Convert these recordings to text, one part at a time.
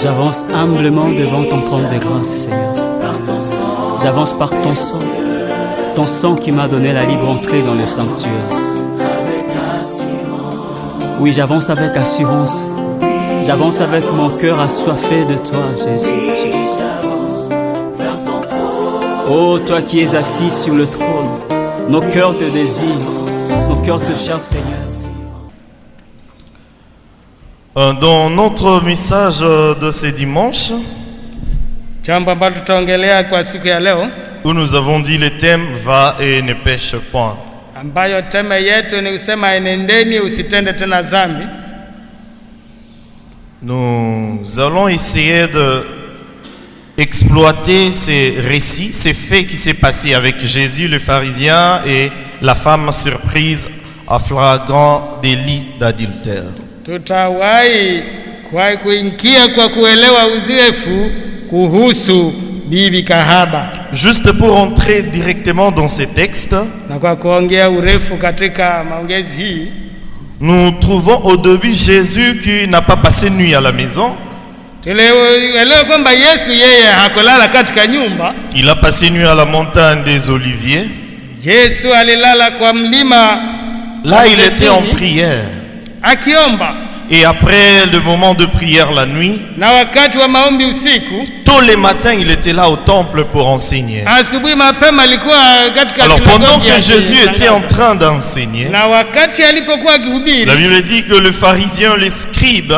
J'avance humblement devant ton trône de grâce, Seigneur. J'avance par ton sang qui m'a donné la libre entrée dans le sanctuaire. Oui, j'avance avec assurance. J'avance avec mon cœur assoiffé de toi, Jésus. Oh, toi qui es assis sur le trône, nos cœurs te désirent, nos cœurs te cherchent, Seigneur. Dans notre message de ce dimanche, où nous avons dit le thème « Va et ne pêche point ». Nous allons essayer d'exploiter ces récits, ces faits qui s'est passé avec Jésus le pharisien et la femme surprise à flagrant délit d'adultère. Tutawahi kuingia kwa kuelewa uzoefu kuhusu bibi kahaba. Juste pour entrer directement dans ces textes, na kwa kuongea urefu katika maongezi hii, nous trouvons au début Jésus qui n'a pas passé nuit à la maison. Tuelewe kwamba Yesu yeye hakulala katika nyumba. Il a passé nuit à la montagne des Oliviers. Yesu alilala kwa mlima. Là il était en prière. Akiomba. Et après le moment de prière la nuit, na wakati wa maombi usiku, tous les matins il était là au temple pour enseigner. Asubuhi mapema alikuwa katika. Alors pendant que Jésus était en train d'enseigner, na wakati alipokuwa akihubiri, la Bible dit que le pharisien, les scribes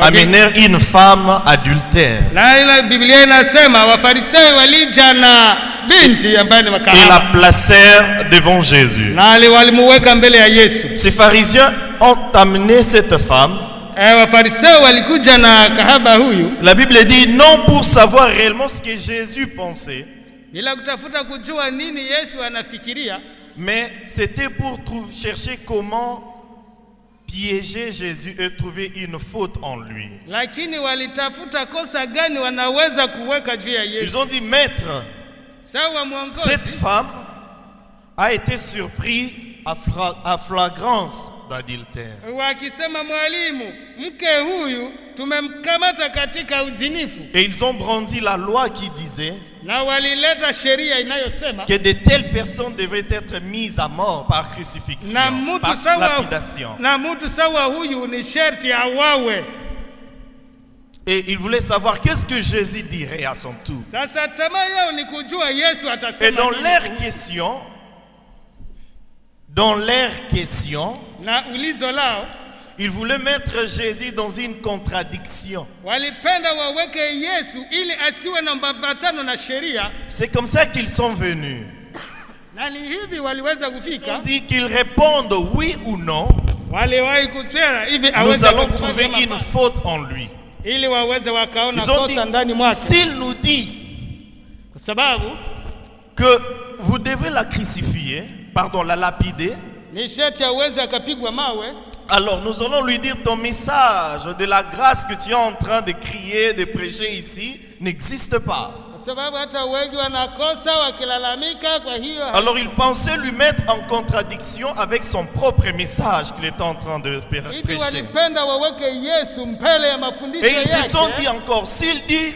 amenèrent une femme adultère. La Biblia inasema Wafarisayo walija na binti ambaye ni makahaba. Et la placèrent devant Jésus. Na walimuweka mbele ya Yesu. Ces pharisiens ont amené cette femme. Wafarisayo walikuja na kahaba huyu. La Bible dit non pour savoir réellement ce que Jésus pensait. Bila kutafuta kujua nini Yesu anafikiria. Mais c'était pour chercher comment piéger Jésus et trouver une faute en lui. Lakini walitafuta kosa gani wanaweza kuweka juu ya Yesu. Ils ont dit maître, sawa mwongozi, cette femme a été surprise à flagrance d'adultère. Wakisema mwalimu, mke huyu tumemkamata katika uzinifu. Et ils ont brandi la loi qui disait na walileta sheria inayosema que de telles personnes devraient être mises à mort par crucifixion, par lapidation. Na mtu sawa huyu ni sharti awawe. Et ils voulaient savoir qu'est-ce que Jésus dirait à son tour. Sasa tamaa yao ni kujua Yesu atasema. Et dans leur question, na ulizo lao, ils voulaient mettre Jésus dans une contradiction. Walipenda waweke Yesu ili asiwe na mbabatano na sheria. C'est comme ça qu'ils sont venus. Na ni hivi waliweza kufika. Ils ont dit qu'ils répondent oui ou non. Waliwahi kutera hivi nous allons trouver une faute en lui. Ili waweze wakaona kosa ndani mwake. S'il nous dit kwa sababu que vous devez la crucifier, la lapider, alors nous allons lui dire ton message de la grâce que tu es en train de crier, de prêcher ici n'existe pas. Alors il pensait lui mettre en contradiction avec son propre message qu'il était en train de prêcher. Et ils se sont dit encore, s'il dit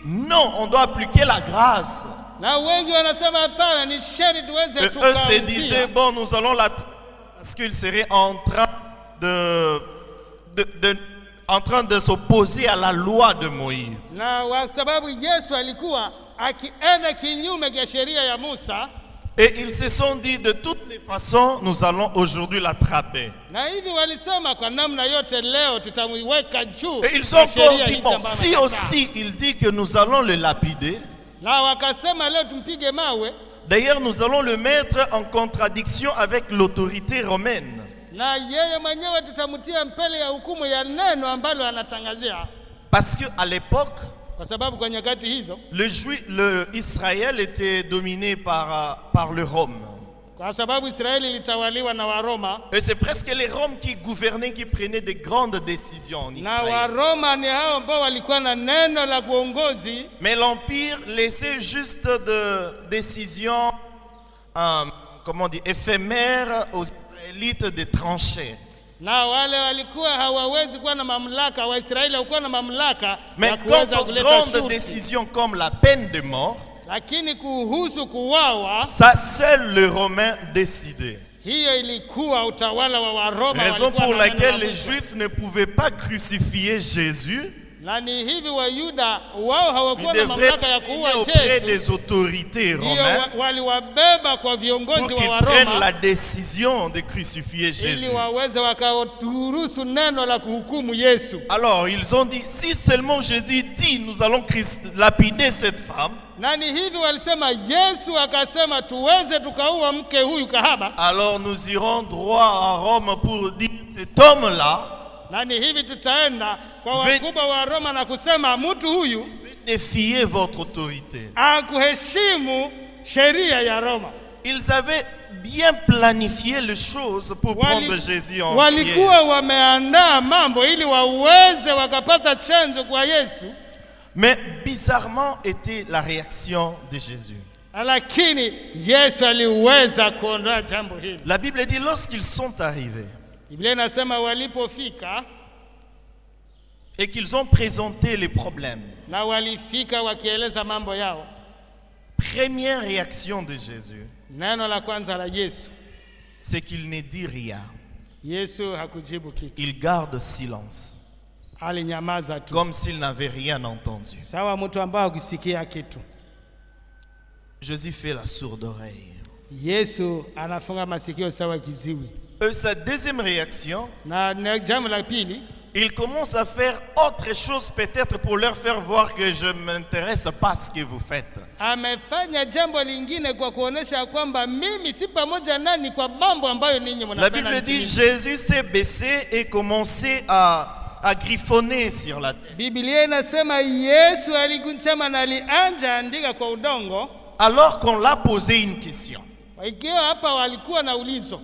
non, on doit appliquer la grâce. Et eux se disaient, bon, nous allons la... Parce qu'ils seraient en train de s'opposer à la loi de Moïse. Et ils se sont dit, de toutes les façons, nous allons aujourd'hui l'attraper. Et ils ont encore dit, bon, si aussi il dit que nous allons le lapider, d'ailleurs, nous allons le mettre en contradiction avec l'autorité romaine. Parce qu'à l'époque, Israël était dominé par le Rome. Et c'est presque les Roms qui gouvernaient, qui prenaient de grandes décisions en Israël. Mais l'Empire laissait juste de décisions éphémères aux Israélites de trancher. Na wale walikuwa hawawezi kuwa na mamlaka, Waisraeli hawakuwa na mamlaka Mais ya quant kuweza aux kuleta grandes shurti. décisions comme la peine de mort, Lakini kuhusu kuuawa, ça seul le Romain décidait. hiyo ilikuwa utawala wa Waroma. Raison walikuwa pour na neno laquelle la les mwisho. Juifs ne pouvaient pas crucifier Jésus. Na ni hivi Wayuda wao Ils hawakuwa na devraient mamlaka ya prier kuua auprès Yesu. des autorités Ndio romaines waliwabeba kwa pour viongozi wa qu'ils prennent Waroma la décision de crucifier ili Jésus. waweze wakaturuhusu neno la kuhukumu Yesu. Alors ils ont dit, si seulement Jésus dit, nous allons lapider cette femme, Na ni hivi walisema, Yesu akasema tuweze tukaua mke huyu kahaba. alors nous irons droit à Rome pour dire, cet homme-là Na ni hivi tutaenda kwa Ve- wakubwa wa Roma na kusema mtu huyu défier votre autorité. akuheshimu sheria ya Roma. Ils avaient bien planifié les choses pour prendre Jésus en Walikuwa piège. wameandaa mambo ili waweze wakapata chanzo kwa Yesu. Mais bizarrement était la réaction de Jésus. Lakini Yesu aliweza kuondoa jambo hili. La Bible dit, lorsqu'ils sont arrivés Biblia inasema walipofika, et qu'ils ont présenté les problèmes, na walifika wakieleza mambo yao, première réaction de Jésus, neno la kwanza la Yesu, c'est qu'il ne dit rien. Yesu hakujibu kitu. Il garde silence, Alinyamaza tu, comme s'il n'avait rien entendu. sawa mtu ambaye hakusikia kitu. Jésus fait la sourde oreille. Yesu anafunga masikio sawa kiziwi. Sa deuxième réaction, Na jambo la pili, il commence à faire autre chose peut-être pour leur faire voir que je ne m'intéresse pas à ce que vous faites. amefanya jambo lingine kwa kuonesha kwamba mimi si pamoja nani kwa mambo ambayo ninyi La mnapenda. Bible dit, nitimize. Jésus s'est baissé et commençait à griffonner sur la terre. Biblia inasema Yesu alikunjama na alianja andika kwa udongo. Alors qu'on l'a posé une question. Ikiwa hapa walikuwa na ulizo,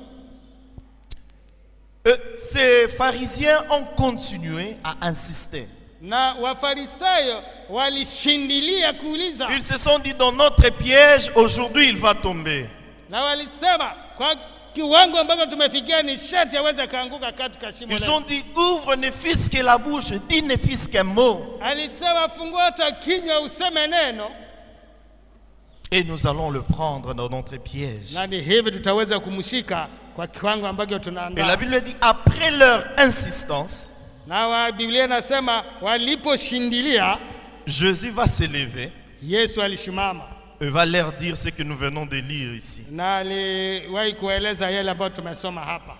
Ces pharisiens ont continué à insister. na Wafarisayo walishindilia kuuliza, Ils se sont dit, dans notre piège, aujourd'hui il va tomber. na walisema kwa kiwango ambacho tumefikia ni sharti aweze kaanguka katika shimo. Ils ont dit, ouvre ne fût-ce que la bouche, dis ne fût-ce qu'un mot. Alisema fungua hata kinywa useme neno, Et nous allons le prendre dans notre piège. na ni hivi tutaweza kumshika kwa kiwango ambacho Et la tunaandaa. Bible dit, après leur insistance, Na Biblia inasema waliposhindilia, Jésus va se lever Yesu alishimama et va leur dire ce que nous venons de lire ici. na aliwahi kueleza yale ambayo tumesoma hapa,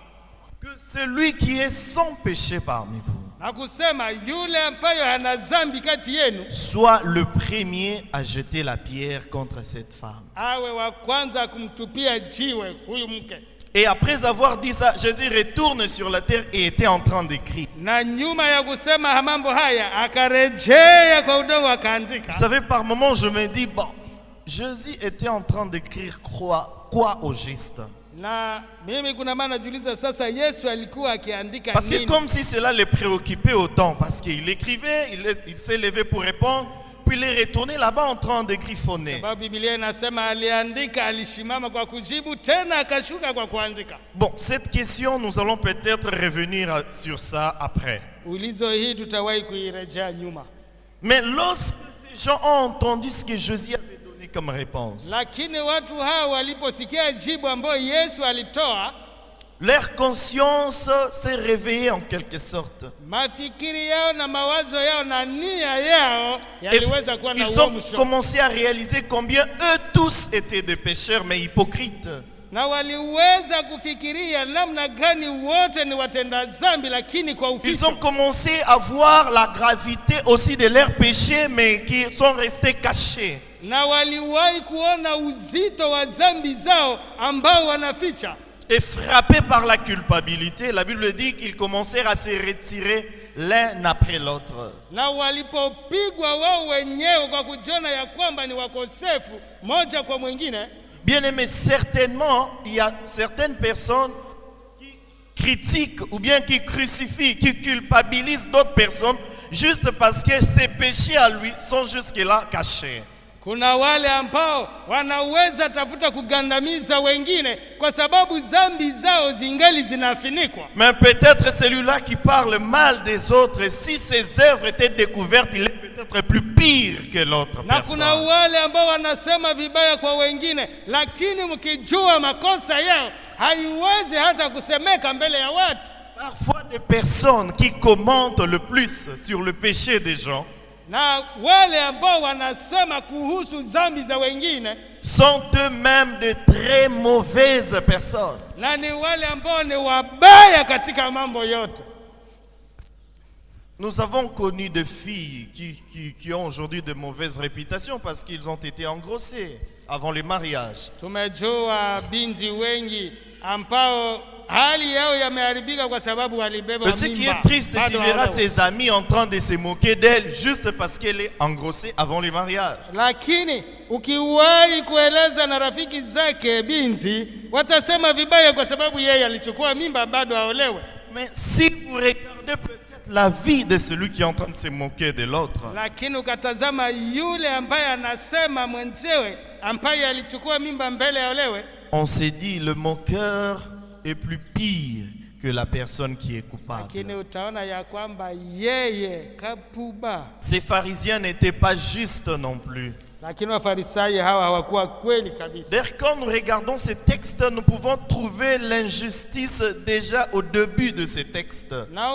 Que celui qui est sans péché parmi vous na kusema yule ambaye hana dhambi kati yenu soit le premier à jeter la pierre contre cette femme. awe wa kwanza kumtupia jiwe huyu mke. Et après avoir dit ça, Jésus retourne sur la terre et était en train d'écrire. Na nyuma ya kusema mambo haya akarejea kwa udongo Vous akaandika. savez, par moments, je me dis, bon, Jésus était en train d'écrire quoi au juste? Na mimi kuna maana najiuliza sasa, Yesu alikuwa akiandika Parce que nini? comme si cela les préoccupait autant, parce qu'il écrivait, il s'est levé pour répondre, puis il est retourné là-bas en train de griffonner. Sababu Biblia inasema aliandika, alishimama kwa kujibu, tena akashuka kwa kuandika. Bon, cette question, nous allons peut-être revenir sur ça après. Ulizo hii tutawahi kuirejea nyuma. Mais lorsque ces gens ont entendu ce que Jésus avait donné comme réponse, Lakini watu hao waliposikia jibu ambayo Yesu alitoa, leur conscience s'est réveillée en quelque sorte. mafikiri yao na mawazo yao na nia yao Et yaliweza kuwa na ils ont uamsho, commencé à réaliser combien eux tous étaient des pécheurs, mais hypocrites. na waliweza kufikiria namna gani wote ni watenda dhambi, lakini kwa Ils uficho. ont commencé à voir la gravité aussi de leurs péchés, mais qui sont restés cachés. Na waliwahi kuona uzito wa dhambi zao ambao wanaficha. Et frappés par la culpabilité, la Bible dit qu'ils commencèrent à se retirer l'un après l'autre. Na walipopigwa wao wenyewe kwa kujiona ya kwamba ni wakosefu moja kwa mwingine, Bien aimé, certainement, il y a certaines personnes qui critiquent ou bien qui crucifient, qui culpabilisent d'autres personnes juste parce que ses péchés à lui sont jusque-là cachés. Kuna wale ambao wanaweza tafuta kugandamiza wengine kwa sababu dhambi zao zingali zinafinikwa. Mais peut-être celui-là qui parle mal des autres, si ses œuvres étaient découvertes, il est peut-être plus pire que l'autre Na kuna personne. wale ambao wanasema vibaya kwa wengine, lakini mkijua makosa yao haiwezi hata kusemeka mbele ya watu. Parfois des personnes qui commentent le plus sur le péché des gens Na wale ambao wanasema kuhusu dhambi za wengine sont eux-mêmes de très mauvaises personnes. na ni wale ambao ni wabaya katika mambo yote. Nous avons connu des filles qui ont aujourd'hui de mauvaises réputations parce qu'ils ont été engrossés avant le mariage. Tumejua binti wengi ambao hali yao yameharibika kwa sababu walibeba Mais ce qui est triste, tu verras ses amis en train de se moquer d'elle juste parce qu'elle est engrossée avant le mariage. Lakini ukiwahi kueleza na rafiki zake binti, watasema vibaya kwa sababu yeye alichukua mimba bado aolewe. Mais si vous regardez peut-être la vie de celui qui est en train de se moquer de l'autre, Lakini ukatazama yule ambaye anasema mwenzewe ambaye alichukua mimba mbele aolewe, on s'est dit le moqueur est plus pire que la personne qui est lakini coupable. utaona ya kwamba yeye kapuba. Ces pharisiens n'étaient pas justes non plus. Lakini Wafarisayo hawa hawakuwa kweli kabisa. D'ailleurs, quand nous regardons ces textes, nous pouvons trouver l'injustice déjà au début de ces textes. Na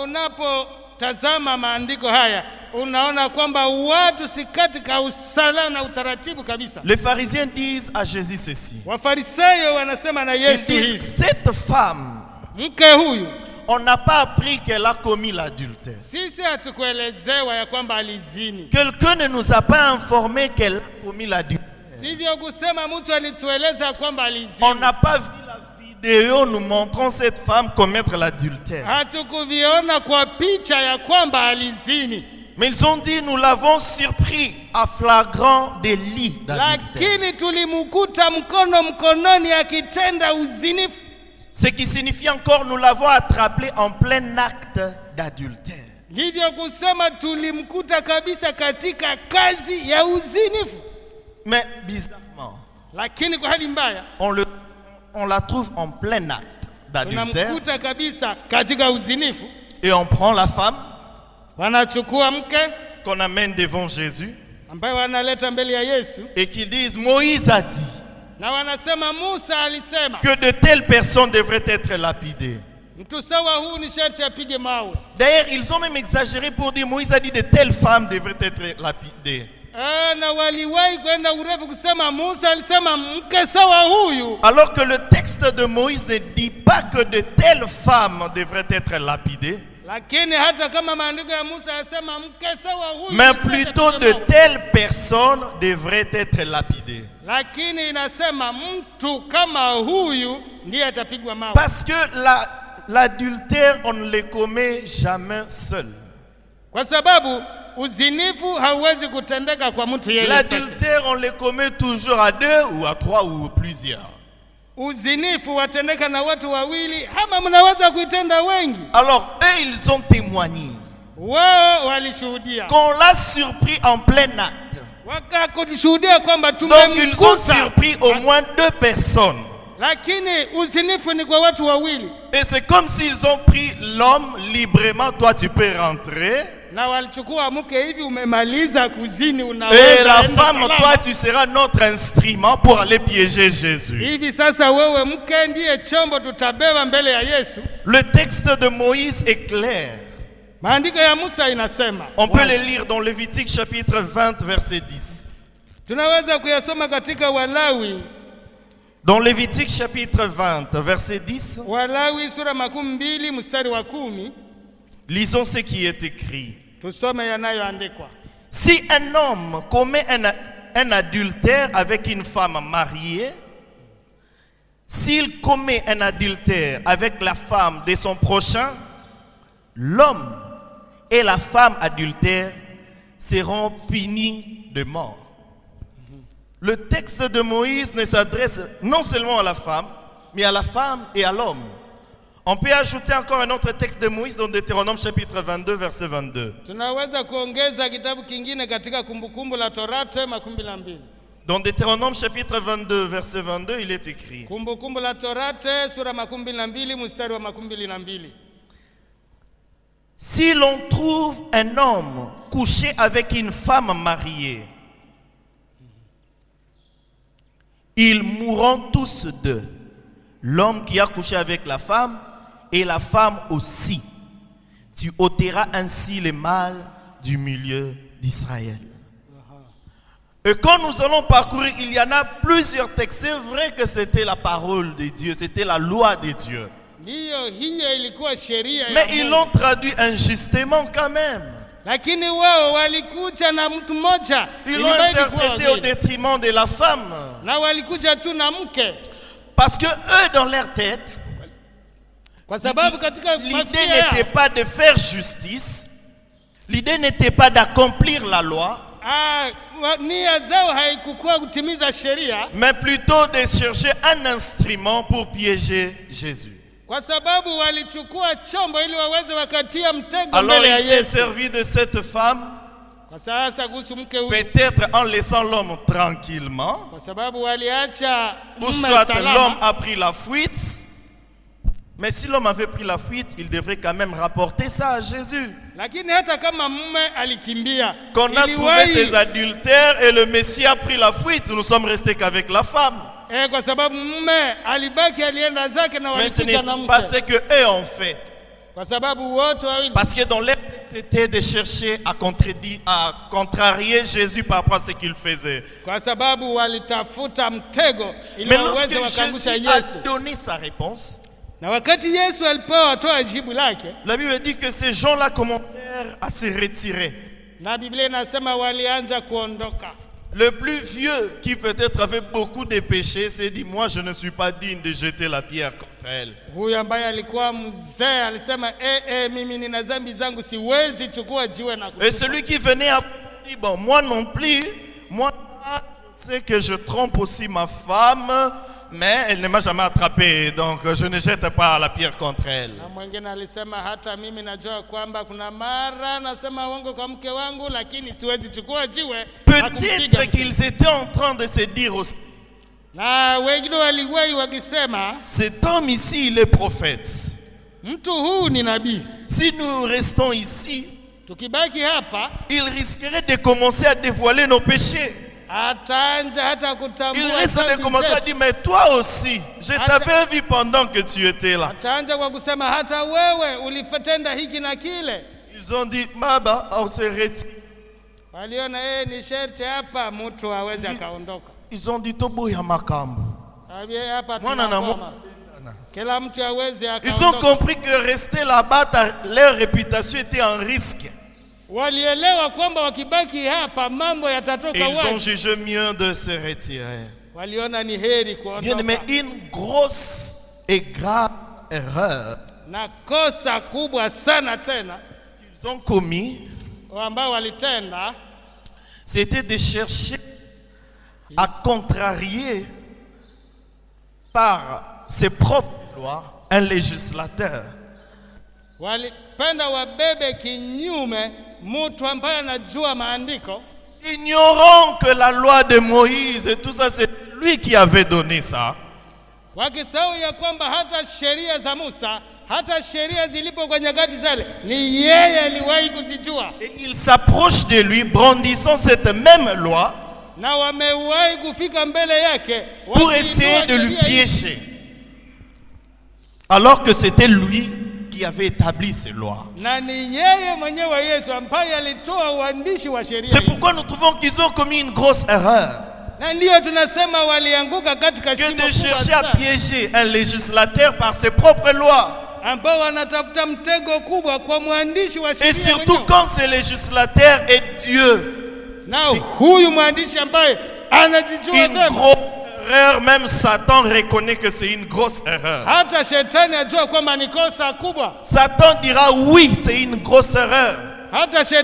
unapotazama maandiko haya unaona kwamba watu si katika usalama na utaratibu kabisa. Les pharisiens disent à Jésus ceci. Wafarisayo wanasema na Ils Yesu disent, hivi, cette femme, mke huyu on n'a pas appris qu'elle a commis l'adultère. sisi hatukuelezewa ya kwamba alizini. Quelqu'un ne nous a pas informé qu'elle a commis l'adultère. Sivyo kusema mtu alitueleza kwamba On alizini. n'a pas vu la vidéo nous montrant cette femme commettre l'adultère. Hatukuviona kwa picha ya kwamba alizini. Mais ils ont dit, nous l'avons surpris à flagrant délit d'adultère. Lakini tulimkuta mkono mkononi akitenda uzinifu. Ce qui signifie encore, nous l'avons attrapé en plein acte d'adultère. Hivyo kusema tulimkuta kabisa katika kazi ya uzinifu. Mais bizarrement, Lakini kwa hali mbaya on la trouve en plein acte d'adultère. tunamkuta kabisa katika uzinifu. Et on prend la femme Wanachukua mke qu'on amène devant Jésus ambaye wanaleta mbele ya Yesu et qu'ils disent, Moïse a dit na wanasema Musa alisema que de telles personnes devraient être lapidées. mtu sawa huu ni sharti apige mawe. D'ailleurs, ils ont même exagéré pour dire, Moïse a dit de telles femmes devraient être lapidées. Na waliwahi kwenda urefu kusema Musa alisema mke sawa huyu. Alors que le texte de Moïse ne dit pas que de telles femmes devraient être lapidées, Lakini hata kama maandiko ya Musa yasema mke sawa huyu, mais ni sharti plutôt apige de mawe. telles personnes devraient être lapidées. Lakini inasema mtu kama huyu ndiye atapigwa mawe. Parce que l'adultère, on ne le commet jamais seul. Kwa sababu uzinifu hauwezi kutendeka kwa mtu yeye peke. L'adultère, on le commet toujours à deux ou à trois ou plusieurs. Uzinifu watendeka na watu wawili ama mnaweza kuitenda wengi. Alors, eux, ils ont témoigné Wao walishuhudia. qu'on l'a surpris en plein acte. Wakakushuhudia kwamba Donc, ils ont tumemkuta. surpris au moins deux personnes. Lakini uzinifu ni kwa watu wawili. Et c'est comme s'ils ont pris l'homme librement. Toi, tu peux rentrer. Na walichukua mke hivi, umemaliza kuzini, Et unaweza la enda femme, salama. toi, tu seras notre instrument pour aller piéger Jésus. Hivi sasa wewe mke ndiye chombo tutabeba mbele ya Yesu. Le texte de Moïse est clair. Maandiko ya Musa inasema. On peut le lire dans Lévitique chapitre 20, verset 10. Tunaweza kuyasoma katika Walawi. Dans Lévitique chapitre 20, verset 10, Walawi sura 12 mstari wa 10. lisons ce qui est écrit. Tusome yanayoandikwa. Si un homme commet un adultère avec une femme mariée, s'il commet un adultère avec la femme de son prochain, l'homme et la femme adultère seront punis de mort. Le texte de Moïse ne s'adresse non seulement à la femme, mais à la femme et à l'homme. On peut ajouter encore un autre texte de Moïse dans Deutéronome chapitre 22, verset 22. Tunaweza kuongeza kitabu kingine katika Kumbukumbu la Torati 12. Dans Deutéronome chapitre 22, verset 22, il est écrit: Kumbukumbu la Torate sura 22 mstari wa 22. Si l'on trouve un homme couché avec une femme mariée, ils mourront tous deux. L'homme qui a couché avec la femme et la femme aussi. Tu ôteras ainsi les mâles du milieu d'Israël. Et quand nous allons parcourir, il y en a plusieurs textes. C'est vrai que c'était la parole de Dieu, c'était la loi de Dieu. Mais ils l'ont traduit injustement quand même. Lakini wao walikuja na mtu mmoja, ils l'ont interprété au détriment de la femme. Na walikuja tu na mke. Parce que eux dans leur tête, l'idée n'était pas de faire justice, l'idée n'était pas d'accomplir la loi, mais plutôt de chercher un instrument pour piéger Jésus. Alors il s'est servi de cette femme, peut-être en laissant l'homme tranquillement, ou soit l'homme a pris la fuite. Mais si l'homme avait pris la fuite, il devrait quand même rapporter ça à Jésus. Qu'on a trouvé ces adultères et le Messie a pris la fuite, nous sommes restés qu'avec la femme. Mais ce n'est pas ce qu'eux ont fait. Parce que dans l'air, c'était de chercher à contrarier Jésus par rapport à ce qu'il faisait. Mais lorsque Jésus a donné sa réponse, la Bible dit que ces gens-là commencèrent à se retirer. Le plus vieux, qui peut-être avait beaucoup de péchés, s'est dit: moi je ne suis pas digne de jeter la pierre contre elle. Et celui qui venait à dit: bon, moi non plus, moi je sais que je trompe aussi ma femme, mais elle ne m'a jamais attrapé, donc je ne jette pas la pierre contre elle. Peut-être qu'ils étaient en train de se dire aussi: cet homme ici, il est prophète. Si nous restons ici, il risquerait de commencer à dévoiler nos péchés. Il risque de commencer à dire: mais toi aussi, je t'avais vu pendant que tu étais là. Ils ont dit: Maba, on se retire. Ils ont dit: Tobo ya makambo. Ils ont compris que rester là-bas, leur réputation était en risque. Ils ont jugé mieux de se retirer. Bien aimé, une grosse et grave erreur qu'ils ont commis, c'était de chercher à contrarier par ses propres lois un législateur. Ignorant que la loi de Moïse et tout ça, c'est lui qui avait donné ça. Et il s'approche de lui brandissant cette même loi pour essayer de lui piéger, alors que c'était lui qui avait établi ces lois. C'est pourquoi nous trouvons qu'ils ont commis une grosse erreur, que de chercher à piéger un législateur par ses propres lois. Et surtout quand ce législateur est Dieu. Une grosse erreur, même Satan reconnaît que c'est une grosse erreur. Satan dira: oui, c'est une grosse erreur. Parce que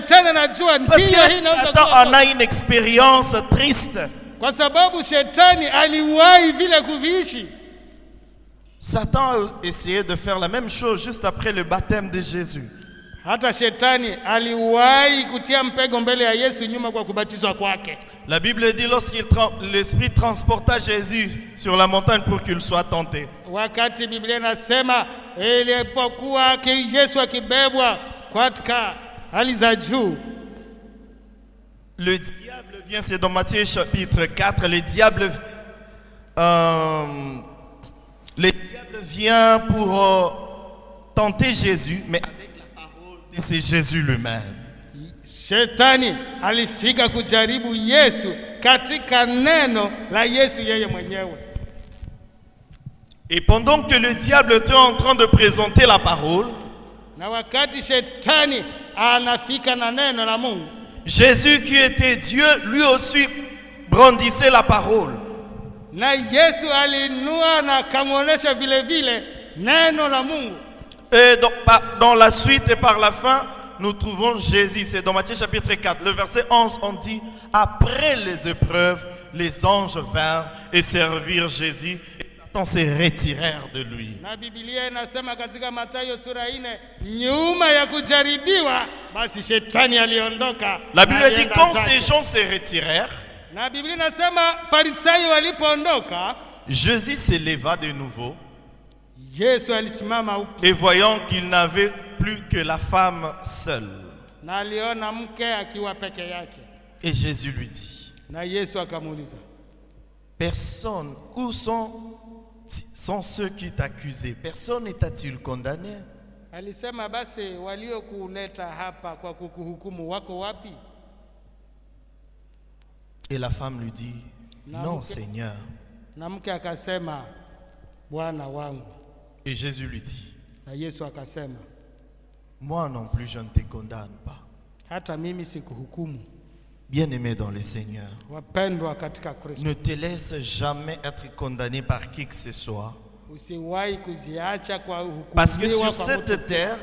Satan en a une expérience triste. Satan a essayé de faire la même chose juste après le baptême de Jésus. Hata shetani aliwahi kutia mpego mbele ya Yesu nyuma kwa kubatizwa kwake. La Bible dit l'Esprit transporta Jésus sur la montagne pour qu'il soit tenté. Wakati Biblia inasema ilipokuwa Yesu akibebwa katika hali za juu, le diable vient, c'est dans Matthieu chapitre 4, le diable vient pour tenter Jésus, mais avec la parole, et c'est Jésus lui-même. Shetani alifika kujaribu Yesu katika neno la Yesu yeye mwenyewe. Et pendant que le diable était en train de présenter la parole, na wakati shetani anafika na neno la Mungu, Jésus qui était Dieu, lui aussi brandissait la parole. Na Yesu alinua na kamuonesha vile vile neno la Mungu. Et dans la suite et par la fin, nous trouvons Jésus. C'est dans Matthieu chapitre 4, le verset 11, on dit: après les épreuves, les anges vinrent et servirent Jésus. Satan se retirèrent de lui. Na Biblia inasema katika Mathayo sura 4, nyuma ya kujaribiwa basi shetani aliondoka. La Bible dit quand ces gens se retirèrent, na Biblia inasema Farisayo walipoondoka, Jésus se leva de nouveau. Yesu alisimama upya. Et voyant qu'il n'avait plus que la femme seule. Na aliona mke akiwa peke yake. Et Jésus lui dit: na Yesu akamuuliza, personne, où sont ceux qui t'accusaient? Personne ne t'a-t-il condamné? Alisema basi waliokuleta hapa kwa kukuhukumu wako wapi? Et la femme lui dit: non, Seigneur. Na mke akasema, Bwana wangu. Et Jésus lui dit: na Yesu akasema, moi non plus je ne te condamne pas. Hata mimi sikuhukumu. Bien-aimé dans le Seigneur, wapendwa katika Kristo, ne te laisse jamais être condamné par qui que ce soit. Usiwahi kuziacha kwa hukumu. Parce que sur cette terre,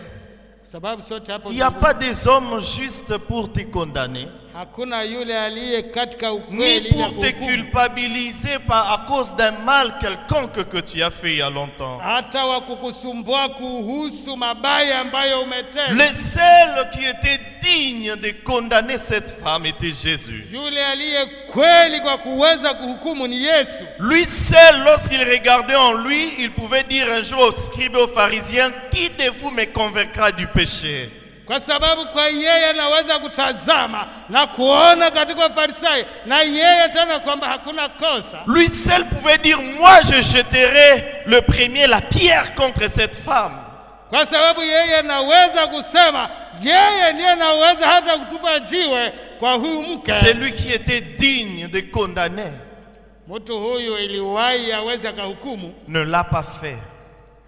sababu sote hapo il n'y a pas des hommes justes pour te condamner, hakuna yule aliye katika ni ukweli pour te culpabiliser à cause d'un mal quelconque que tu as fait il y a longtemps. hata wa kukusumbua kuhusu mabaya ambayo umetenda. Le seul qui était digne de condamner cette femme était Jésus. Yule aliye kweli kwa kuweza kuhukumu ni Yesu. Lui seul, lorsqu'il regardait en lui, il pouvait dire un jour aux scribes et aux pharisiens: qui de vous me convaincra du péché? Kwa sababu kwa yeye anaweza kutazama na kuona katika Farisayo na yeye tena kwamba hakuna kosa. Lui seul pouvait dire: moi je jeterai le premier la pierre contre cette femme. Kwa sababu yeye anaweza kusema, yeye ndiye anaweza hata kutupa jiwe kwa huyu mke. C'est lui qui était digne de condamner. Mtu huyu iliwahi aweza kuhukumu, ne l'a pas fait.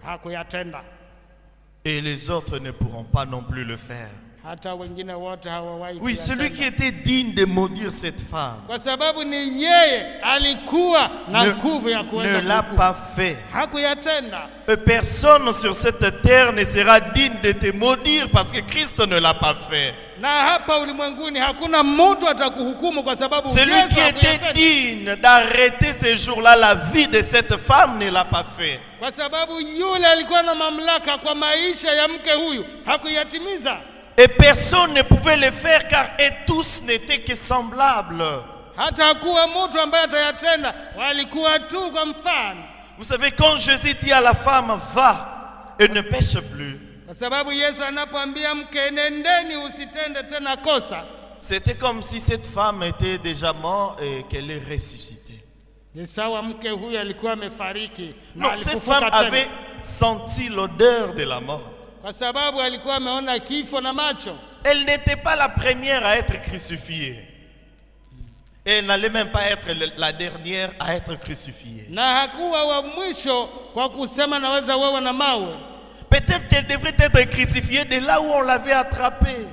hakuyatenda. Et les autres ne pourront pas non plus le faire. Hata wengine wote hawawahi. Oui, celui qui était digne de maudire cette femme kwa sababu ni yeye alikuwa na nguvu ya kuweza ne l'a pas fait. hakuyatenda. Et personne sur cette terre ne sera digne de te maudire parce que Christ ne l'a pas fait. Na hapa ulimwenguni hakuna mtu atakuhukumu kwa sababu celui Yesu qui était digne d'arrêter ce jour-là la vie de cette femme ne l'a pas fait. Kwa sababu yule alikuwa na mamlaka kwa maisha ya mke huyu hakuyatimiza. Et personne ne pouvait le faire car et tous n'étaient que semblables. Hata hakuwa mtu ambaye atayatenda, walikuwa tu kwa mfano. Vous savez, quand Jésus dit à la femme: va et ne pêche plus, kwa sababu Yesu anapoambia mke nendeni usitende tena kosa, c'était comme si cette femme était déjà morte et qu'elle est ressuscitée. Ni sawa mke huyu alikuwa amefariki. Non, cette femme avait senti l'odeur de la mort. Kwa sababu alikuwa ameona kifo na macho. Elle n'était pas la première à être crucifiée. Et elle n'allait même pas être la dernière à être crucifiée. Na hakuwa wa mwisho kwa kusema naweza wewe na mawe. Peut-être qu'elle devrait être crucifiée de là où on l'avait attrapée.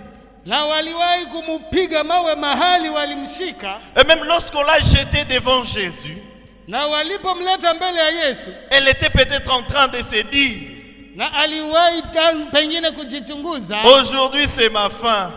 Na waliwahi kumupiga mawe mahali walimshika. Et même lorsqu'on l'a jetée devant Jésus, na walipomleta mbele ya Yesu, elle était peut-être en train de se dire: na aliwahi pengine kujichunguza, aujourd'hui c'est ma fin.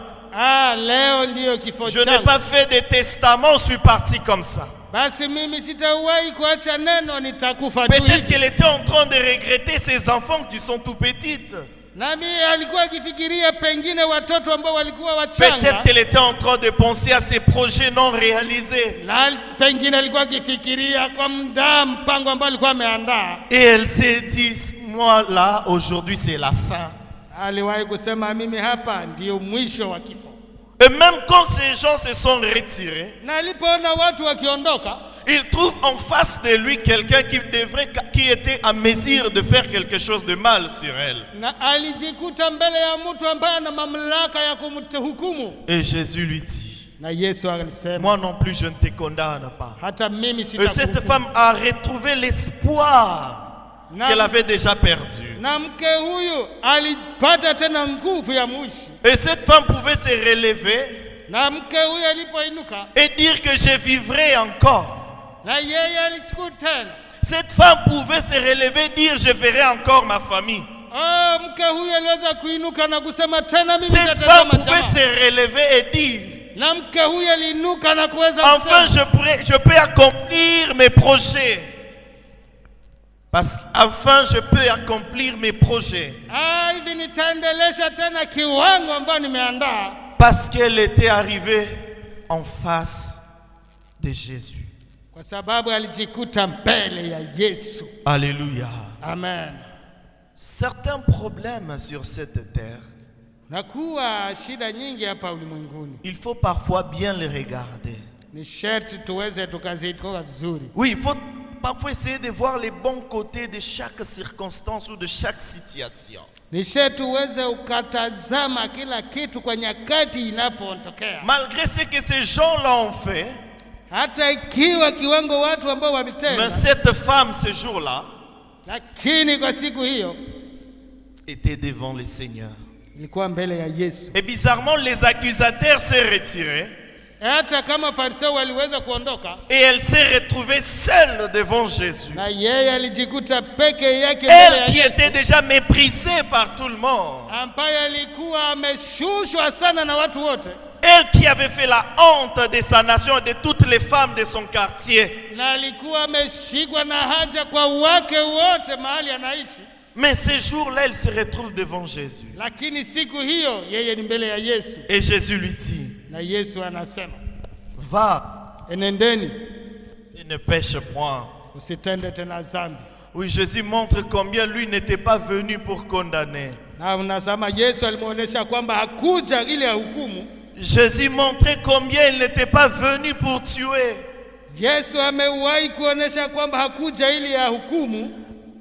leo ndio kifo je changu. n'ai pas fait de testament, je suis parti comme ça. Basi mimi sitawahi kuacha neno, nitakufa tu. Peut-être qu'elle était en train de regretter ses enfants qui sont tout petites. Nami alikuwa akifikiria pengine watoto ambao walikuwa wachanga. Peut-être qu'elle était en train de penser à ses projets non réalisés. Na pengine alikuwa akifikiria kwa muda mpango ambao alikuwa ameandaa. Et elle s'est dit, moi là, aujourd'hui c'est la fin. Aliwahi kusema mimi hapa ndio mwisho wa kifo. Et même quand ces gens se sont retirés, Na alipoona watu wakiondoka, il trouve en face de lui quelqu'un qui était en mesure de faire quelque chose de mal sur elle. na alijikuta mbele ya mtu ambaye ana mamlaka ya kumhukumu. Et Jésus lui dit, Na Yesu alisema, moi non plus je ne te condamne pas. hata mimi Et cette sitakuhukumu. femme a retrouvé l'espoir qu'elle avait déjà perdu. Na mke huyu alipata tena nguvu ya mwishi. Et cette femme pouvait se relever Na mke huyu alipoinuka, et dire que je vivrai encore. na yeye alichukua tena. Cette femme pouvait se relever et dire je verrai encore ma famille. Mke huyu aliweza kuinuka na kusema tena mimi Cette femme nitatazama pouvait jamaa. se relever et dire Na mke huyu aliinuka na kuweza enfin kusema, je peux accomplir mes projets. Parce qu'enfin je peux accomplir mes projets. hivi nitaendelesha tena kiwango ambacho nimeandaa. Parce qu'elle était arrivée en face de Jésus. Kwa sababu alijikuta mbele ya Yesu. Alléluia. Amen. Certains problèmes sur cette terre, Na kuwa shida nyingi hapa ulimwenguni, il faut parfois bien les regarder. ni sharti tuweze tukazitoa vizuri. Oui, il faut parfois essayer de voir les bons côtés de chaque circonstance ou de chaque situation. Ni sharti uweze ukatazama kila kitu kwa nyakati inapotokea. Malgré ce que ces gens-là ont fait, Hata ikiwa kiwango watu ambao mais walitenda, cette femme ce jour-là lakini kwa siku hiyo était devant le Seigneur. ilikuwa mbele ya Yesu. Et bizarrement, les accusateurs s'est retirés Hata kama Farisayo waliweza kuondoka, et elle s'est retrouvée seule devant Jésus. na yeye alijikuta peke yake mbele ya Elle qui Yesu, était déjà méprisée par tout le monde. ambaye alikuwa ameshushwa sana na watu wote, Elle qui avait fait la honte de sa nation et de toutes les femmes de son quartier. na alikuwa ameshikwa na haja kwa wake wote mahali anaishi. Mais ce jour-là, elle se retrouve devant Jésus. Lakini siku hiyo yeye ni mbele ya Yesu, Et Jésus lui dit, na Yesu anasema, va enendeni et ne pêche point. usitende tena dhambi. Oui, Jésus montre combien lui n'était pas venu pour condamner. Na unasema Yesu alimuonesha kwamba hakuja ili ahukumu. Jésus montrait combien il n'était pas venu pour tuer. Yesu amewahi kuonesha kwamba hakuja ili ahukumu,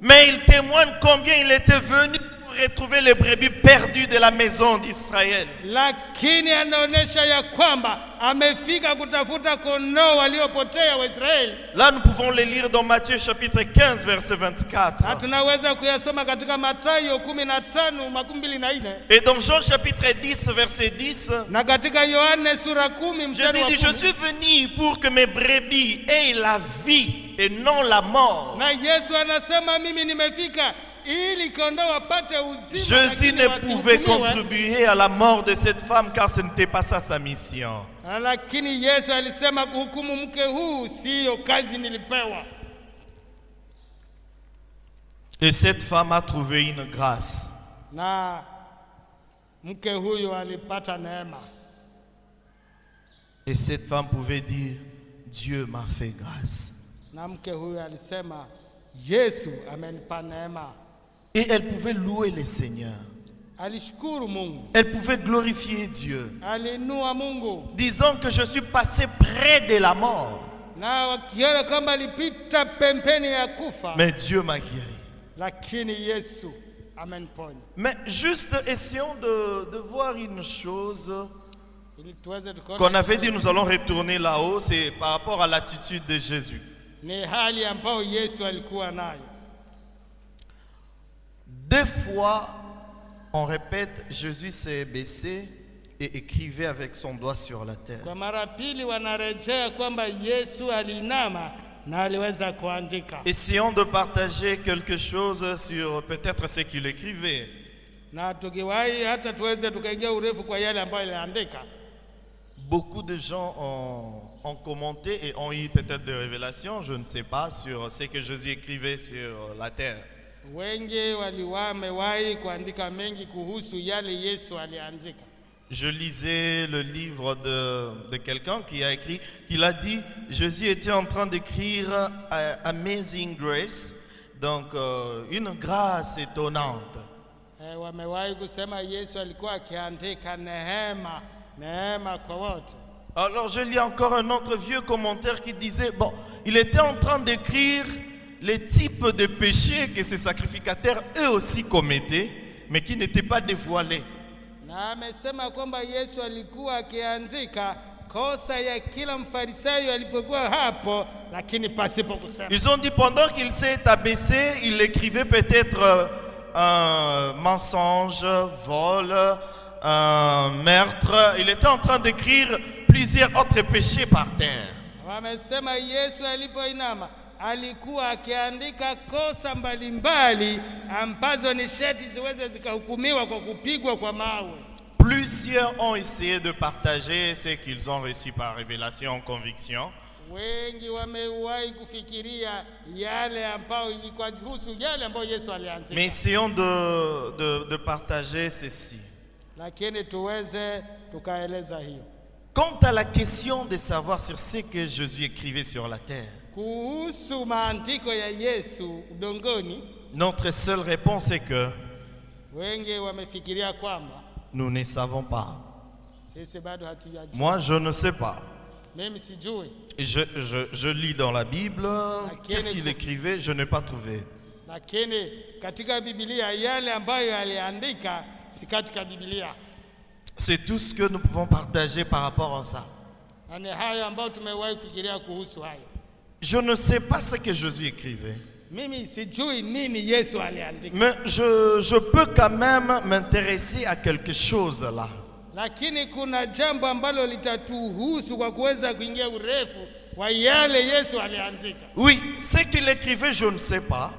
Mais il témoigne combien il était venu pour retrouver les brebis perdues de la maison d'Israël. lakini anaonesha ya kwamba amefika kutafuta kondoo waliopotea wa Israeli. Là, nous pouvons le lire dans Matthieu chapitre 15, verset 24. Na tunaweza kuyasoma katika Mathayo 15:24 Et dans Jean chapitre 10, verset 10, na katika Yohane sura 10 mstari Jésus wa dit, je 10. suis venu pour que mes brebis aient la vie et non la mort. Na Yesu anasema mimi nimefika ili kondoo wapate uzima. Jésus lakini ne pouvait wasihukumiwe. contribuer à la mort de cette femme car ce n'était pas ça sa mission. Lakini Yesu alisema kuhukumu mke huu siyo kazi nilipewa. Et cette femme a trouvé une grâce. Na mke huyu alipata neema. Et cette femme pouvait dire, Dieu m'a fait grâce. Na mke huyu alisema Yesu amenipa neema. Et elle pouvait louer le Seigneur. Alishukuru Mungu. Elle pouvait glorifier Dieu, Alinua Mungu. disant que je suis passé près de la mort. Na wakiona kama alipita pembeni ya kufa. Mais Dieu m'a guéri. Lakini Yesu ameniponya. Mais juste essayons de voir une chose Ili tuweze tukaona qu'on avait dit, nous allons retourner là-haut, c'est par rapport à l'attitude de Jésus. ni hali ambayo Yesu alikuwa nayo. Deux fois, on répète, Jésus s'est baissé et écrivait avec son doigt sur la terre. Kwa mara pili wanarejea kwamba Yesu alinama na aliweza kuandika. Essayons de partager quelque chose sur peut-être ce qu'il écrivait. Na tukiwahi hata tuweze tukaingia urefu kwa yale ambayo aliandika. Beaucoup de gens ont commenté et ont eu peut-être des révélations, je ne sais pas, sur ce que Jésus écrivait sur la terre. Wengi wamewahi kuandika mengi kuhusu yale Yesu aliandika. Je lisais le livre de quelqu'un qui a écrit, qu'il a dit, Jésus était en train d'écrire Amazing Grace, donc une grâce étonnante. Wamewahi kusema Yesu alikuwa akiandika neema kwa wote. Alors je lis encore un autre vieux commentaire qui disait, bon, il était en train d'écrire les types de péchés que ces sacrificateurs eux aussi commettaient, mais qui n'étaient pas dévoilés. Na amesema kwamba Yesu alikuwa akiandika kosa ya kila mfarisayo alipokuwa hapo, lakini pasipo kusema. Ils ont dit pendant qu'il s'est abaissé, il écrivait peut-être un mensonge, vol, un meurtre. Il était en train d'écrire plusieurs autres péchés par terre. Wamesema Yesu alipoinama alikuwa akiandika kosa mbalimbali ambazo ni sharti ziweze zikahukumiwa kwa kupigwa kwa mawe. Plusieurs ont essayé de partager ce qu'ils ont reçu par révélation, conviction. Wengi wamewahi kufikiria yale ambayo ilikuwa kuhusu yale ambayo Yesu aliandika. Mais essayons de partager ceci. Lakini tuweze tukaeleza hiyo. Quant à la question de savoir sur ce que Jésus écrivait sur la terre, kuhusu maandiko ya Yesu udongoni, notre seule réponse est que wengi wamefikiria kwamba nous ne savons pas. Sisi bado hatujajua. Moi, je ne sais pas. Mimi sijui. Je lis dans la Bible, qu'est-ce qu'il écrivait, je n'ai pas trouvé. Lakini katika Biblia yale ambayo aliandika si katika Biblia. C'est tout ce que nous pouvons partager par rapport à ça. Ni hayo ambayo tumewahi kufikiria kuhusu hayo. Je ne sais pas ce que Jésus écrivait. Mimi sijui nini Yesu aliandika. Mais je peux quand même m'intéresser à quelque chose là. Lakini kuna jambo ambalo litatuhusu kwa kuweza kuingia urefu wa yale Yesu aliandika. Oui, ce qu'il écrivait, je ne sais pas.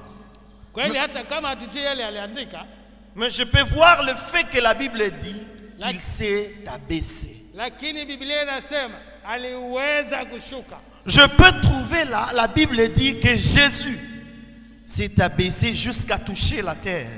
Kweli hata kama hatujui yale aliandika. Mais je peux voir le fait que la Bible dit qu'il s'est abaissé. Lakini Biblia inasema aliweza kushuka. Je peux trouver là, la Bible dit que Jésus s'est abaissé jusqu'à toucher la terre.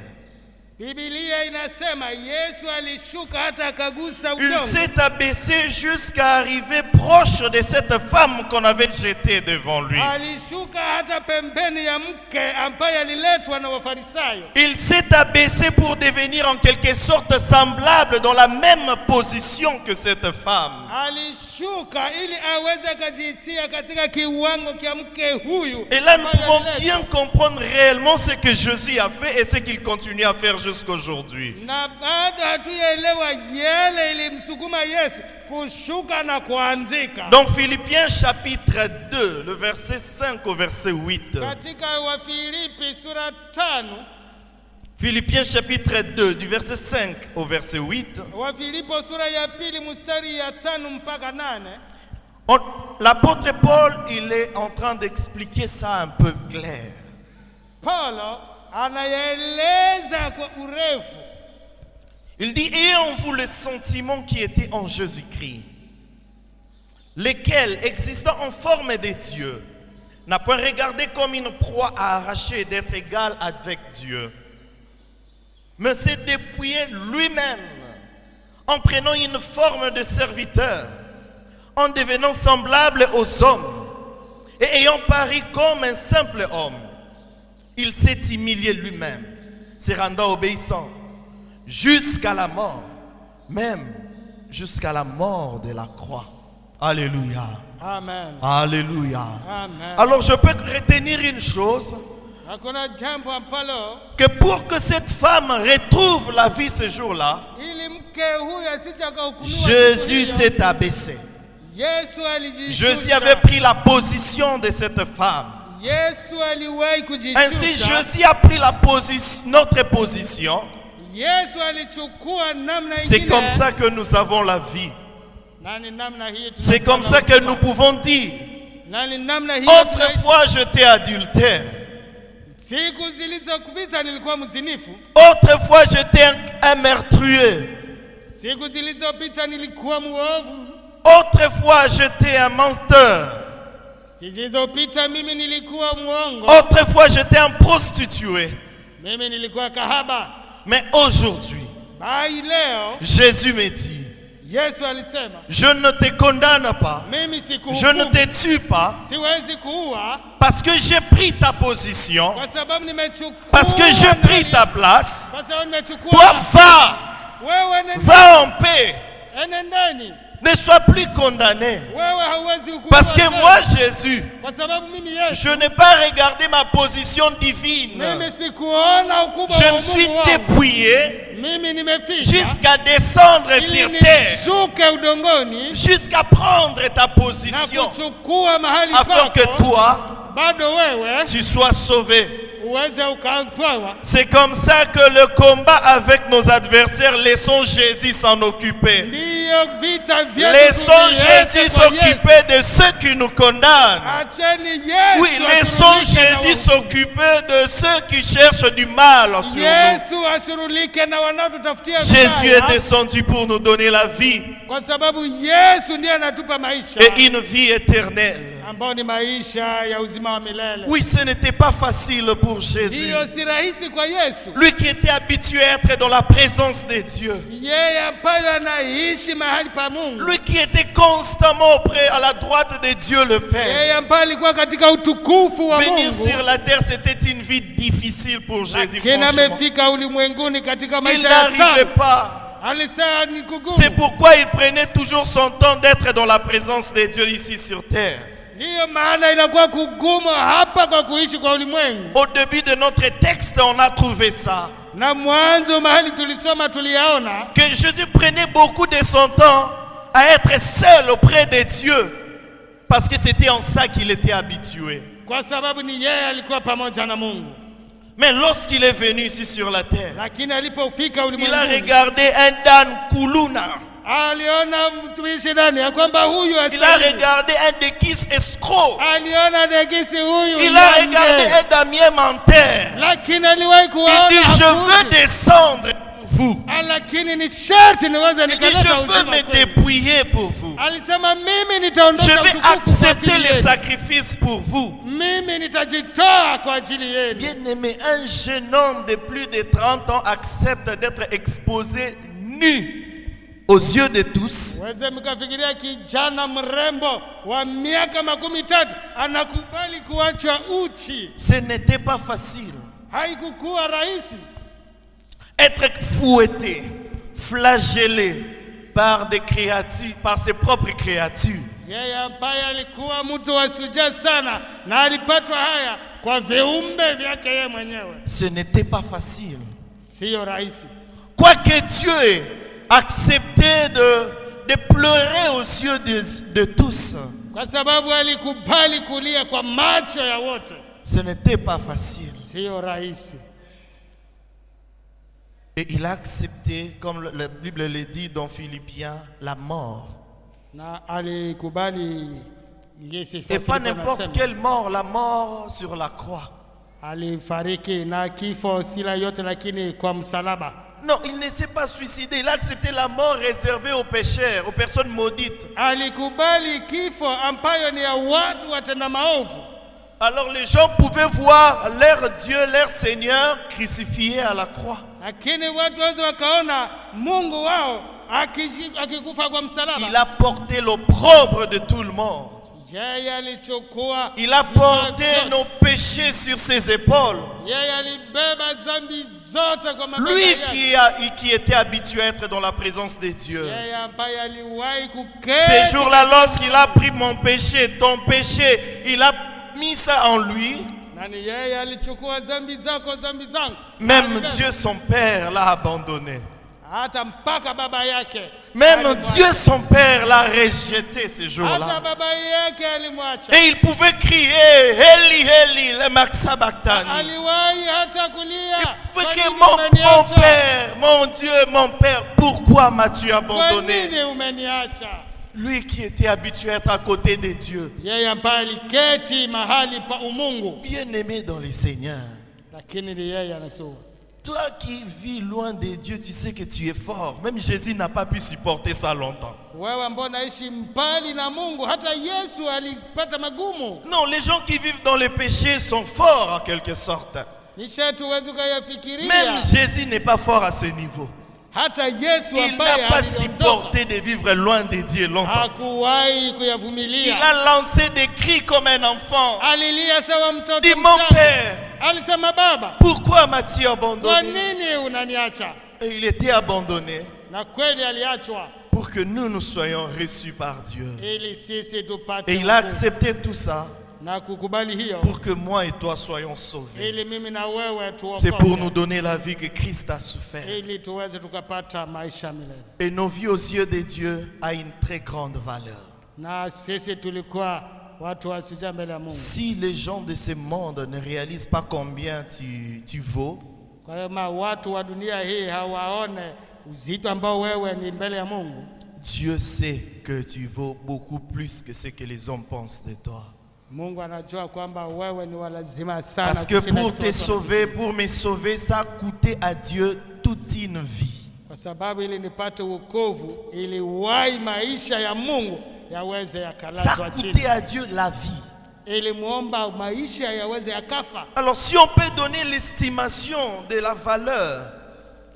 Biblia inasema Yesu alishuka hata akagusa udongo. Il s'est abaissé jusqu'à arriver proche de cette femme qu'on avait jetée devant lui. Alishuka hata pembeni ya mke ambaye aliletwa na Wafarisayo. Il s'est abaissé pour devenir en quelque sorte semblable dans la même position que cette femme. Alishuka ili aweze kujitia katika kiwango kia mke huyu. Et là nous pouvons bien comprendre réellement ce que Jésus a fait et ce qu'il continue à faire jusqu'aujourd'hui. Na bado hatuelewa yale ilimsukuma Yesu kushuka na kuandika. Dans Philippiens chapitre 2, le verset 5 au verset 8. Katika Wafilipi sura 5. Philippiens chapitre 2 du verset 5 au verset 8. Wafilipo sura ya 2 mstari ya 5 mpaka 8. L'apôtre Paul, il est en train d'expliquer ça un peu clair. Paulo anaeleza kwa urefu. Il dit, ayez en vous le sentiment qui était en Jésus-Christ, lequel, existant en forme de Dieu, n'a point regardé comme une proie à arracher d'être égal avec Dieu, mais s'est dépouillé lui-même en prenant une forme de serviteur, en devenant semblable aux hommes et ayant paru comme un simple homme. Il s'est humilié lui-même, se rendant obéissant jusqu'à la mort, même jusqu'à la mort de la croix. Alléluia. Amen. Alléluia. Amen. Alors je peux retenir une chose, que pour que cette femme retrouve la vie ce jour-là, Jésus s'est abaissé. Jésus avait pris la position de cette femme. Ainsi Jésus a pris notre position. C'est comme ça que nous avons la vie. C'est comme ça que nous pouvons dire, autrefois j'étais adultère, autrefois j'étais un meurtrier, autrefois j'étais un menteur, autrefois j'étais un prostitué, Mimi nilikuwa kahaba. Mais aujourd'hui, Bai leo Jésus me dit, Yesu alisema, je ne te condamne pas, mimi je ne sikuhukumu, te tue pas, siwezi kuua parce que j'ai pris ta position, kwa sababu nimechukua, parce que j'ai pris ta place. kwa sababu nimechukua. Toi, va, Wewe nenda, va en paix, enendeni. ne sois plus condamné. Wewe hauwezi hukumiwa Parce que tena. moi, Jésus, Kwa sababu mimi Yesu, je n'ai pas regardé ma position divine. mimi sikuona ukubwa Je wa me suis Mungu wangu. dépouillé Mimi nimefika jusqu'à descendre ili sur terre, nishuke udongoni jusqu'à prendre ta na position, kuchukua mahali afin que pako, toi, bado wewe tu sois sauvé. uweze ukaokolewa. C'est comme ça que le combat avec nos adversaires, laissons Jésus s'en occuper. Ndiyo vita vyetu Laissons tuviweke Jésus kwa Yesu. s'occuper de ceux qui nous condamnent. Acheni Yesu Oui, laissons ashughulike na Jésus s'occuper de ceux qui cherchent du mal sur nous. Yesu ashughulike na wanaotutafutia Jésus vibaya, est descendu pour nous donner la vie kwa sababu Yesu ndiye anatupa maisha et une vie éternelle. ambao ni maisha ya uzima wa milele. Oui, ce n'était pas facile pour Jésus. Ndiyo, si rahisi kwa Yesu, Lui qui était habitué à être dans la présence de Dieu. yeye ambaye anaishi mahali pa Mungu, Lui qui était constamment auprès à la droite de Dieu le Père. yeye ambaye alikuwa katika utukufu wa Venir Mungu, sur la terre, c'était une vie difficile pour Jésus. lakini Franchement. amefika ulimwenguni katika Il maisha ya n'arrivait tabu. pas. Alisema ni kugumu. C'est pourquoi il prenait toujours son temps d'être dans la présence de Dieu ici sur terre. Ndiyo maana inakuwa kugumu hapa kwa kuishi kwa ulimwengu. Au début de notre texte, on a trouvé ça. Na mwanzo mahali tulisoma tuliyaona Que Jésus prenait beaucoup de son temps à être seul auprès de Dieu. Parce que c'était en ça qu'il était habitué. kwa sababu ni yeye alikuwa pamoja na Mungu. Mais lorsqu'il est venu ici sur la terre, Lakini alipofika il a ulimwenguni, regardé un Dan Kuluna. aliona mtumishi ndani ya kwamba huyu Il a asili. regardé un Dekis escroc. Aliona Degisi huyu Il a mnyonge. regardé un Damien menteur. Lakini aliwahi Il kuwaona dit, je veux hakuzi. descendre pour vous. Lakini ni sharti niweze Il dit, nikaleta je veux uzima me kwenu. dépouiller pour vous. Alisema mimi Je nitaondoka vais utukufu kwa accepter ajili les yenu. sacrifices pour vous. Mimi nitajitoa kwa ajili yenu. Bien-aimé, un jeune homme de plus de 30 ans accepte d'être exposé nu aux yeux de tous. Weze mkafikiria kijana mrembo wa miaka 13 anakubali kuachwa uchi. Ce n'était pas facile. Haikukuwa rahisi. Être fouetté, flagellé par des créatures, par ses propres créatures. Yeye ambaye alikuwa mtu wa shujaa sana na alipatwa haya kwa viumbe vyake yeye mwenyewe. Ce n'était pas facile. Sio rahisi. Quoique Dieu ait accepté de pleurer aux yeux de tous, Kwa sababu alikubali kulia kwa macho ya wote. ce n'était pas facile. Sio rahisi. Et il a accepté, comme la Bible le dit dans Philippiens, la mort. Na alikubali Yesu. Et pas n'importe quelle mort, la mort sur la croix. Alifariki na kifo sila yote, lakini kwa msalaba. Non, il ne s'est pas suicidé. Il a accepté la mort réservée aux pécheurs, aux personnes maudites. Alikubali kifo ambayo ni ya watu watenda maovu. Alors les gens pouvaient voir leur Dieu, leur Seigneur crucifié à la croix. Lakini watu waweza wakaona Mungu wao akikufa kwa msalaba. Il a porté l'opprobre de tout le monde. Yeye alichukua. Il a porté nos péchés sur ses épaules. Yeye alibeba dhambi zote kwa mabega Lui yake. qui était habitué à être dans la présence de Dieu. Yeye ambaye aliwahi kuketi. Ces jours-là, lorsqu'il a pris mon péché, ton péché, il a mis ça en lui. Nani yeye alichukua dhambi zako, dhambi zangu. Même Dieu son Père l'a abandonné. Hata mpaka baba yake. Même Dieu son Père l'a rejeté ces Hata jours-là. baba yake alimwacha. Et il pouvait crier, Eli, Eli, le Maxabactani. Aliwahi hata kulia. Il pouvait Kwa crier, nini mon umeniacha? Père, mon Dieu, mon Père, pourquoi m'as-tu Kwa abandonné? nini umeniacha? Lui qui était habitué à être à côté de Dieu. Yeye ambaye aliketi mahali pa umungu, Bien-aimé dans le Seigneur. lakini ni yeye anatoa. Toi qui vis loin de Dieu, tu sais que tu es fort. Même Jésus n'a pas pu supporter ça longtemps. Wewe ambao naishi mbali na Mungu, hata Yesu alipata magumu. Non, les gens qui vivent dans le péché sont forts en quelque sorte. ni sharti uweze Même ukayafikiria. Jésus n'est pas fort à ce niveau. Hata Yesu Il ambaye n'a pas aliondoka supporté de vivre loin de Dieu longtemps. hakuwahi Il kuyavumilia. a lancé des cris comme un enfant. Alilia sawa mtoto Dit, mon mchanga. père, Alisema, Baba, pourquoi m'as-tu kwa abandonné? nini unaniacha? Et il était abandonné Na kweli aliachwa pour que nous soyons reçus par Dieu. ili sisi tupate Et il a wokovu. accepté tout ça Na kukubali hiyo pour que moi et toi soyons sauvés. ili mimi na wewe C'est pour nous tuokoke, donner la vie que Christ a souffert. ili tuweze tukapata maisha milele. Et nos vies aux yeux de Dieu a une très grande valeur. Na sisi tulikuwa watu wasija mbele ya Mungu. Si les gens de ce monde ne réalisent pas combien tu vaux, Kwa hiyo watu wa dunia hii hawaone uzito ambao wewe ni mbele ya Mungu. Dieu sait que tu vaux beaucoup plus que ce que les hommes pensent de toi. Mungu anajua kwamba wewe ni walazima sana. Parce que kushinda pour kisi te watu sauver, pour me sauver, ça a coûté à Dieu toute une vie. Kwa sababu ili nipate wokovu, ili wai maisha ya Mungu yaweze Ça yakalazwa a chini, coûté à Dieu la vie. ili muomba maisha yaweze yakafa. Alors si on peut donner l'estimation de la valeur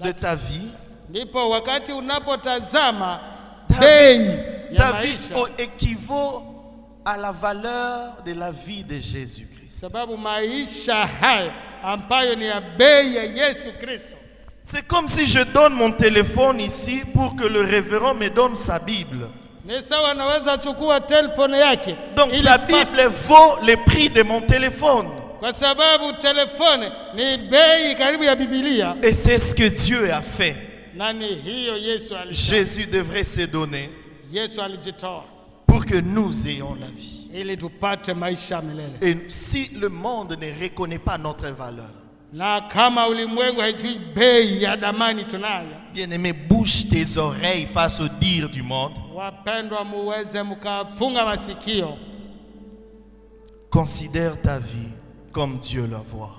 de ta vie, Ndipo wakati unapotazama bei ya ta vie maisha, équivaut à la valeur de la vie de Jésus-Christ. sababu maisha haya ambayo ni ya bei ya Yesu Kristo. C'est comme si je donne mon téléphone ici pour que le révérend me donne sa Bible. Ni sawa naweza chukua telefone yake Donc ili sa pas- Bible vaut le prix de mon téléphone. kwa sababu telefone ni bei karibu ya Biblia, Et c'est ce que Dieu a fait. na ni hiyo Yesu alifanya. Jésus devrait se donner Yesu alijitoa pour que nous ayons la vie. ili tupate maisha milele. Et si le monde ne reconnaît pas notre valeur, Na kama ulimwengu haijui bei ya damani tunayo, bien-aimé, bouge tes oreilles face au dire du monde. wapendwa, muweze mkafunga masikio, Considère ta vie comme Dieu la voit.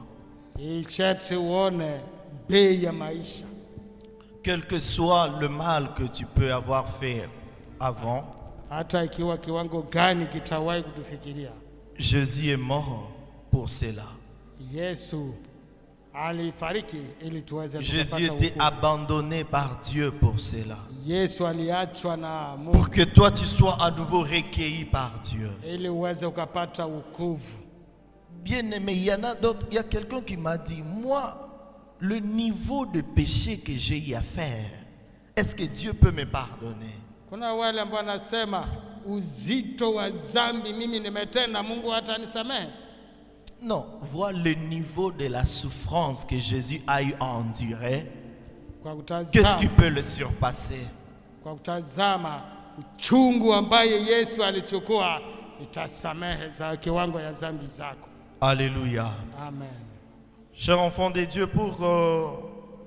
isheti uone bei ya maisha. Quel que soit le mal que tu peux avoir fait avant, Hata ikiwa kiwango gani kitawahi kutufikiria, Jésus est mort pour cela. Yesu alifariki ili tuweze Jésus kupata était wokovu. abandonné par Dieu pour cela. Yesu aliachwa na Mungu Pour que toi tu sois à nouveau recueilli par Dieu. ili uweze ukapata wokovu. Bien-aimé, il y en a d'autres. Il y a quelqu'un qui m'a dit, moi, le niveau de péché que j'ai eu à faire, est-ce que Dieu peut me pardonner? Kuna wale ambao wanasema uzito wa dhambi mimi nimetenda, Mungu hatanisamehe. Non, vois le niveau de la souffrance que Jésus a eu à endurer. Kwa Qu'est-ce qui kutazama, peut le surpasser? kwa kutazama uchungu ambaye Yesu alichukua, itasamehe za kiwango ya dhambi zako. Alléluia. Amen. Chers enfants de Dieu, pour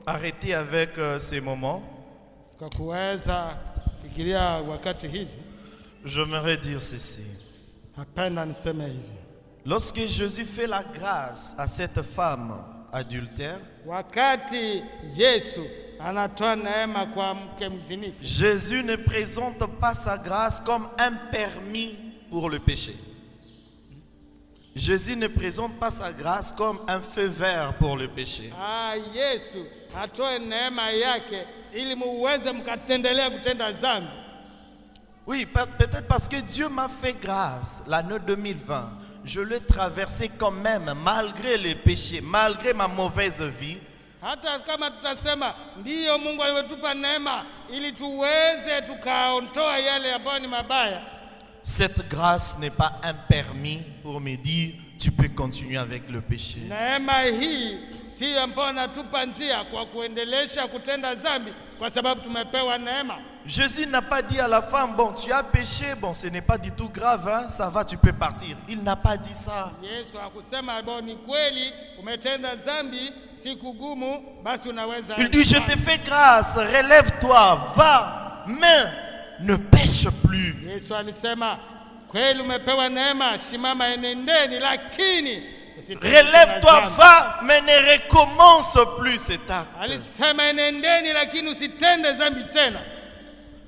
arrêter avec ces moments, Kwa kuweza fikiria wakati hizi, j'aimerais dire ceci. napenda niseme hivi: Lorsque Jésus fait la grâce à cette femme adultère, wakati Yesu anatoa neema kwa mke mzinifu, Jésus ne présente pas sa grâce comme un permis pour le péché. Jésus ne présente pas sa grâce comme un feu vert pour le péché. Yesu atoe neema yake ili muweze mkatendelea kutenda dhambi. Oui, peut-être parce que Dieu m'a fait grâce l'année 2020. Je l'ai traversé quand même, malgré les péchés, malgré ma mauvaise vie. Hata kama tutasema ndiyo Mungu alimetupa neema ili tuweze tukaondoa yale ambayo ni mabaya, Cette grâce n'est pas un permis pour me dire tu peux continuer avec le péché. neema hii si ambayo anatupa njia kwa kuendelesha kutenda dhambi, kwa sababu tumepewa neema. Jésus n'a pas dit à la femme, bon, tu as péché, bon, ce n'est pas du tout grave, hein, ça va, tu peux partir. Il n'a pas dit ça. Yesu hakusema bo, ni kweli umetenda dhambi, si kugumu, basi unaweza. Il dit, je te fais grâce, relève-toi, va, mais ne pêche plus. Yesu alisema kweli umepewa neema, simama enendeni, lakini usitende Relève-toi, dhambi. va, mais ne recommence plus cet acte. Alisema enendeni, lakini usitende dhambi tena.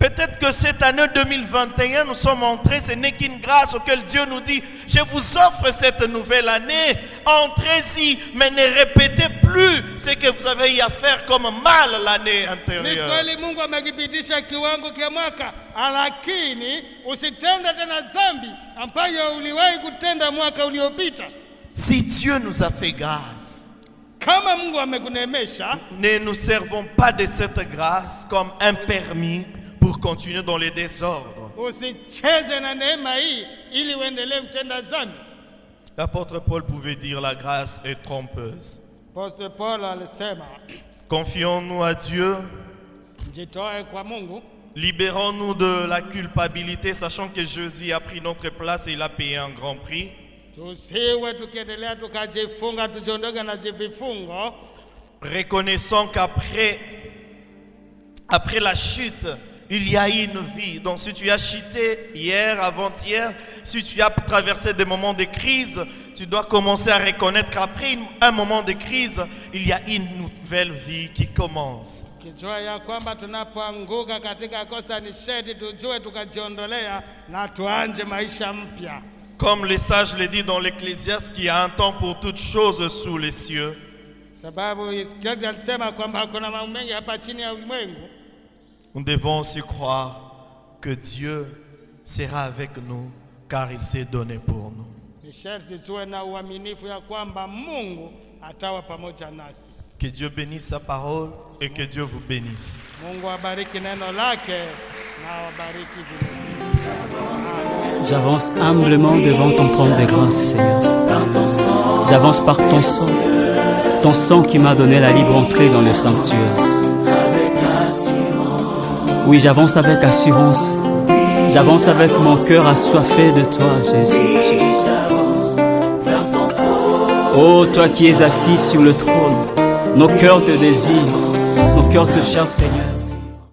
Peut-être que cette année 2021, nous sommes entrés, ce n'est qu'une grâce auquel Dieu nous dit, je vous offre cette nouvelle année, entrez-y, mais ne répétez plus ce que vous avez eu à faire comme mal l'année Ni antérieure. kweli Mungu amekipitisha kiwango cha mwaka, lakini usitende tena dhambi ambayo uliwahi kutenda mwaka uliopita. Si Dieu nous a fait grâce, Kama Mungu amekuneemesha, ne nous servons pas de cette grâce comme un permis pour continuer dans les désordres. usicheze na neema hii ili uendelee kutenda dhambi. L'apôtre Paul pouvait dire la grâce est trompeuse. Apostle Paul alisema, Confions-nous à Dieu, jitoe kwa Mungu, libérons-nous de la culpabilité, sachant que Jésus a pris notre place et il a payé un grand prix. tusiwe tukiendelea tukajifunga tujiondoke na vifungo. Reconnaissant qu'après la chute, il y a eu une vie. Donc si tu as chuté hier, avant-hier, si tu as traversé des moments de crise, tu dois commencer à reconnaître qu'après un moment de crise, il y a une nouvelle vie qui commence. Kijua ya kwamba tunapoanguka katika kosa ni sharti tujue tukajiondolea na tuanje maisha mpya. Comme le sage le dit dans l'Ecclésiaste, qu'il y a un temps pour toutes choses sous les cieux. Sababu Ecclesia alisema kwamba kuna mambo mengi hapa chini ya ulimwengu. Nous devons aussi croire que Dieu sera avec nous car il s'est donné pour nous. Ni sharti tuwe na uaminifu ya kwamba Mungu atawa pamoja nasi. Que Dieu bénisse sa parole et que Dieu vous bénisse. Mungu abariki neno lake na wabariki vile. J'avance humblement devant ton trône de grâce, Seigneur. J'avance par ton sang qui m'a donné la libre entrée dans le sanctuaire. Oui, j'avance avec assurance. J'avance avec mon cœur assoiffé de toi, Jésus. Oh, toi qui es assis sur le trône, nos cœurs te désirent, nos cœurs te cherchent, Seigneur.